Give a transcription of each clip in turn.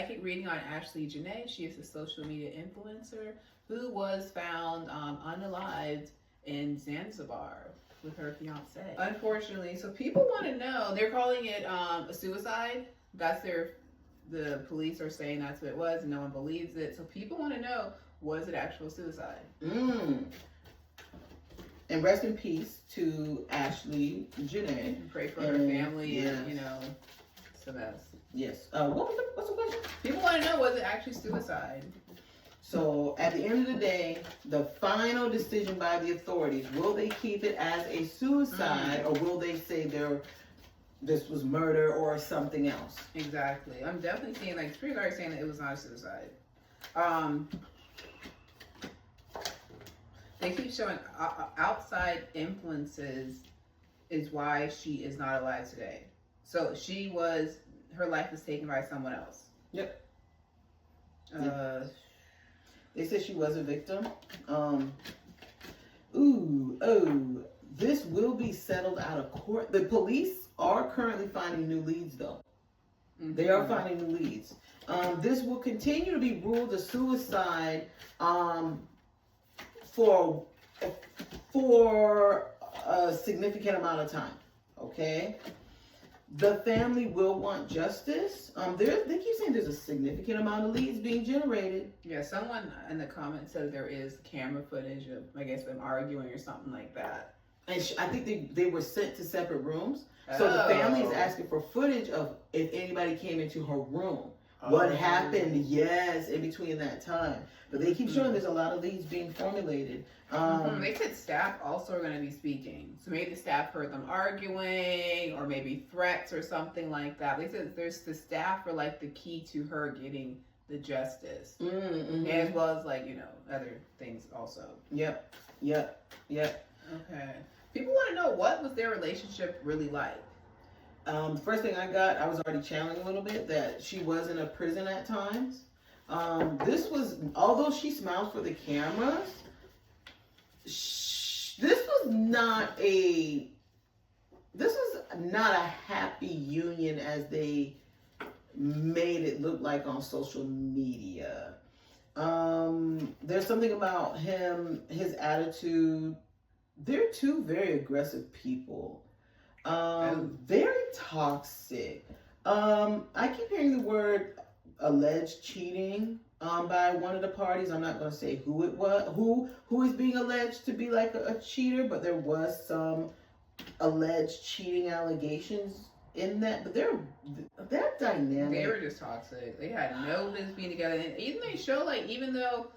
psychic reading on Ashlee Jenae. She is a social media influencer who was found unalived in Zanzibar with her fiancé. Unfortunately, so people want to know. They're calling it a suicide. The police are saying that's what it was, and no one believes it. So people want to know, was it actual suicide? And rest in peace to Ashlee Jenae. And pray for her family, yes. And it's a mess. Yes. What's the question? People want to know, was it actually suicide? So at the end of the day, the final decision by the authorities, will they keep it as a suicide or will they say this was murder or something else? Exactly. I'm definitely seeing, like, Spirit Guard saying that it was not a suicide. They keep showing outside influences is why she is not alive today. So her life was taken by someone else. Yep. They said she was a victim. This will be settled out of court. The police are currently finding new leads, though. Mm-hmm. They are finding new leads. This will continue to be ruled a suicide for a significant amount of time. Okay. The family will want justice. They keep saying there's a significant amount of leads being generated. Yeah, someone in the comments said there is camera footage of, I guess, them arguing or something like that. And I think they were sent to separate rooms. So the family is asking for footage of if anybody came into her room. What happened, yes, in between that time. But they keep showing there's a lot of leads being formulated. They said staff also are going to be speaking. So maybe the staff heard them arguing or maybe threats or something like that. They said there's the staff are like the key to her getting the justice. As well as other things also. Yep. Okay. People want to know, what was their relationship really like? The first thing I was already channeling a little bit, that she was in a prison at times. Although she smiles for the cameras, this was not a happy union as they made it look like on social media. There's something about him, his attitude. They're two very aggressive people. Very toxic. I keep hearing the word alleged cheating by one of the parties. I'm not going to say who it was, who is being alleged to be like a cheater, but there was some alleged cheating allegations in that. But they're dynamic. They were just toxic. They had no business being together. And even they show, even though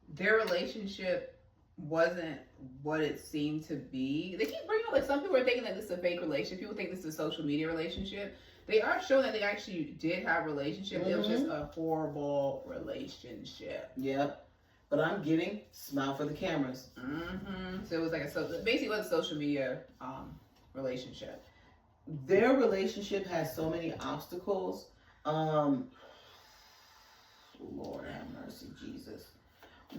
their relationship wasn't what it seemed to be, they keep bringing up, some people are thinking that this is a fake relationship. People think this is a social media relationship. They are showing that they actually did have a relationship. It was just a horrible relationship. Yep. But I'm getting smile for the cameras. So it was basically it was a social media relationship. Their relationship has so many obstacles. Lord have mercy, Jesus.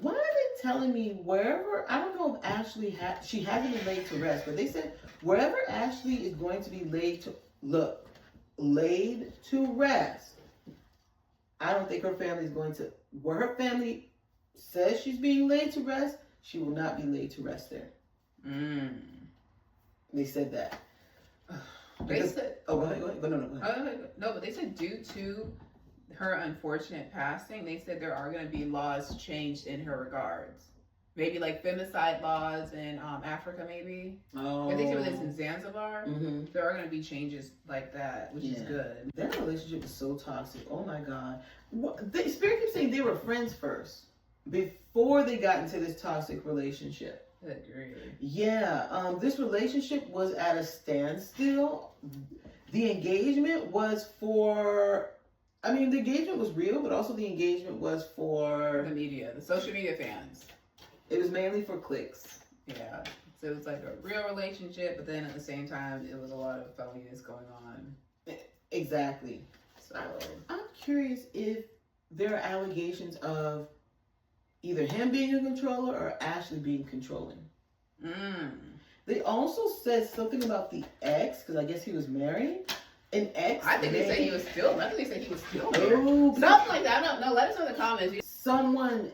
Why are they telling me wherever, I don't know if Ashlee she hasn't been laid to rest, but they said wherever Ashlee is going to be laid to rest, I don't think her family is going to, where her family says she's being laid to rest, she will not be laid to rest there. They said that. They said, go ahead. No, but they said due to her unfortunate passing, they said there are going to be laws changed in her regards. Maybe like femicide laws in Africa, maybe. I think it was in Zanzibar. There are going to be changes like that, which is good. That relationship is so toxic. Oh my God. The Spirit keeps saying they were friends first before they got into this toxic relationship. Good grief. Yeah. This relationship was at a standstill. The engagement was for, the engagement was real, but also the engagement was for the media, the social media fans. It was mainly for clicks. Yeah. So it was like a real relationship, but then at the same time, it was a lot of phonies going on. Exactly. So I'm curious if there are allegations of either him being a controller or Ashlee being controlling. They also said something about the ex, because I guess he was married. An ex. I think they say he was still. I think they say he was still there. Oh, Something like that. I don't know. Let us know in the comments. Someone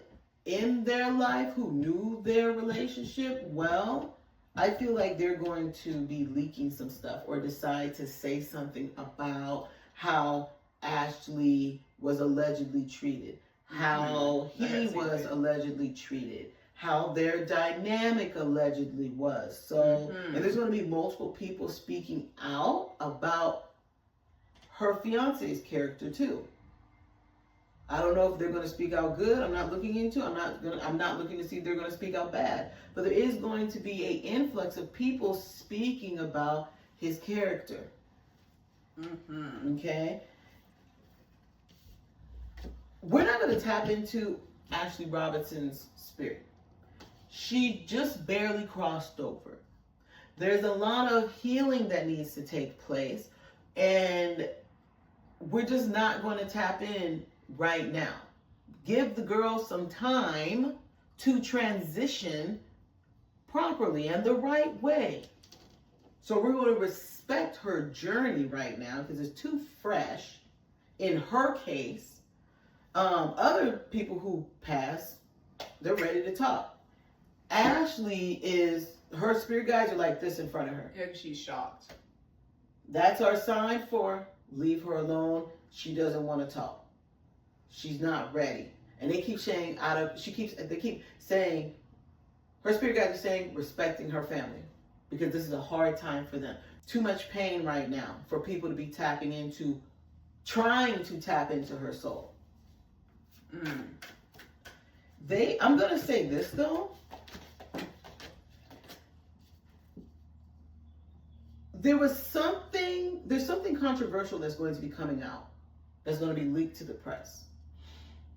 in their life who knew their relationship well, I feel like they're going to be leaking some stuff or decide to say something about how Ashlee was allegedly treated, how he was allegedly treated, how their dynamic allegedly was. So, and there's going to be multiple people speaking out about her fiance's character too. I don't know if they're going to speak out good. I'm not looking into. I'm not looking to see if they're going to speak out bad. But there is going to be an influx of people speaking about his character. Okay. We're not going to tap into Ashlee Robinson's spirit. She just barely crossed over. There's a lot of healing that needs to take place, and we're just not going to tap in right now. Give the girl some time to transition properly and the right way. So we're going to respect her journey right now because it's too fresh in her case. Other people who pass, they're ready to talk. Ashlee her spirit guides are like this in front of her. Yeah, she's shocked. That's our sign for leave her alone. She doesn't want to talk. She's not ready. And they keep saying they keep saying, her spirit guides are saying respecting her family because this is a hard time for them. Too much pain right now for people to be trying to tap into her soul. I'm going to say this though. There's something controversial that's going to be coming out. That's going to be leaked to the press.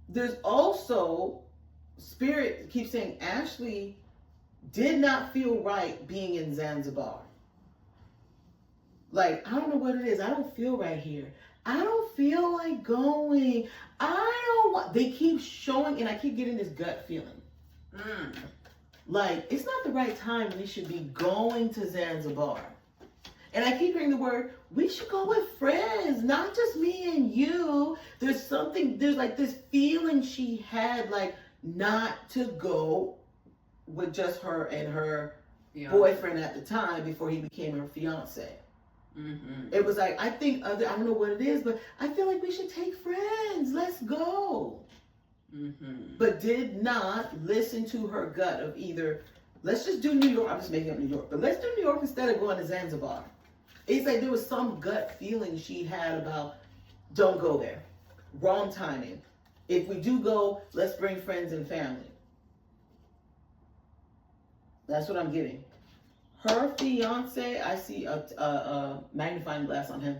There's also, Spirit keeps saying Ashlee did not feel right being in Zanzibar. Like, I don't know what it is. I don't feel right here. I don't feel like going. They keep showing, and I keep getting this gut feeling. Like, it's not the right time. We should be going to Zanzibar. And I keep hearing the word, we should go with friends, not just me and you. There's like this feeling she had, like, not to go with just her and her boyfriend at the time before he became her fiance. It was like, I don't know what it is, but I feel like we should take friends. Let's go. But did not listen to her gut of either, let's just do New York. I'm just making up New York. But let's do New York instead of going to Zanzibar. It's like there was some gut feeling she had about, don't go there. Wrong timing. If we do go, let's bring friends and family. That's what I'm getting. Her fiance, I see a magnifying glass on him.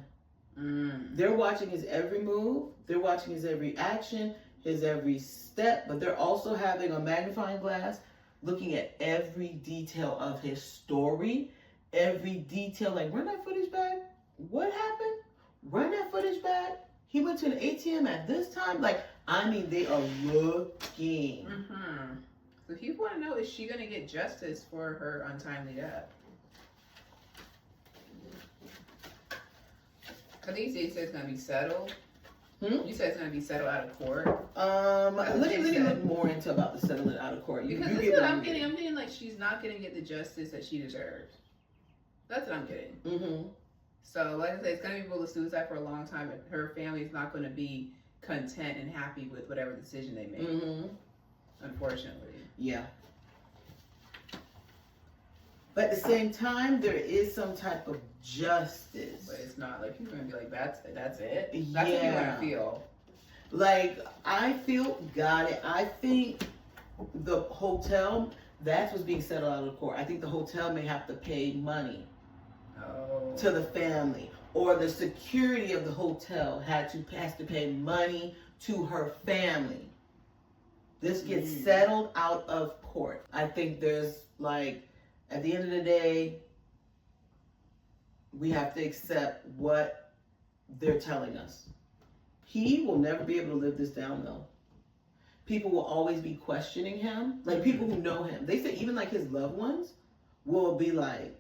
They're watching his every move. They're watching his every action, his every step. But they're also having a magnifying glass looking at every detail of his story. Every detail, like, run that footage back. What happened? Run that footage back. He went to an ATM at this time. Like, I mean, they are looking. So people want to know, is she going to get justice for her untimely death? I think you said it's going to be settled. You said it's going to be settled out of court. Let me look more into about the settlement out of court. Because this is what I'm getting. I'm getting like she's not going to get the justice that she deserves. That's what I'm getting. So, like I said, it's going to be people with suicide for a long time, and her family is not going to be content and happy with whatever decision they make. Unfortunately. Yeah. But at the same time, there is some type of justice. But it's not like people are going to be like, that's it. That's what people want to feel. Like, got it. I think the hotel, that's what's being settled out of court. I think the hotel may have to pay money to the family, or the security of the hotel has to pay money to her family. This gets settled out of court. I think there's, like, at the end of the day, we have to accept what they're telling us. He will never be able to live this down, though. People will always be questioning him. Like, people who know him. They say even, like, his loved ones will be like,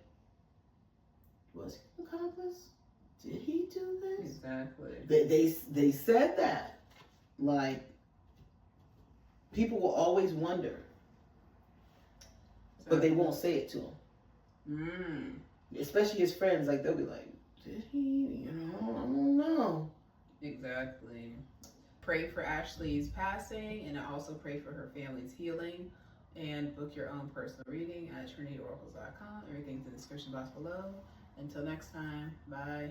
was he an accomplice? did he do this? Exactly. They said that. Like, people will always wonder, but they won't say it to him. Especially his friends, like, they'll be like, did he? You know, I don't know. Exactly. Pray for Ashlee's passing, and I also pray for her family's healing. And book your own personal reading at TrinityOracles.com. Everything's in the description box below. Until next time, bye.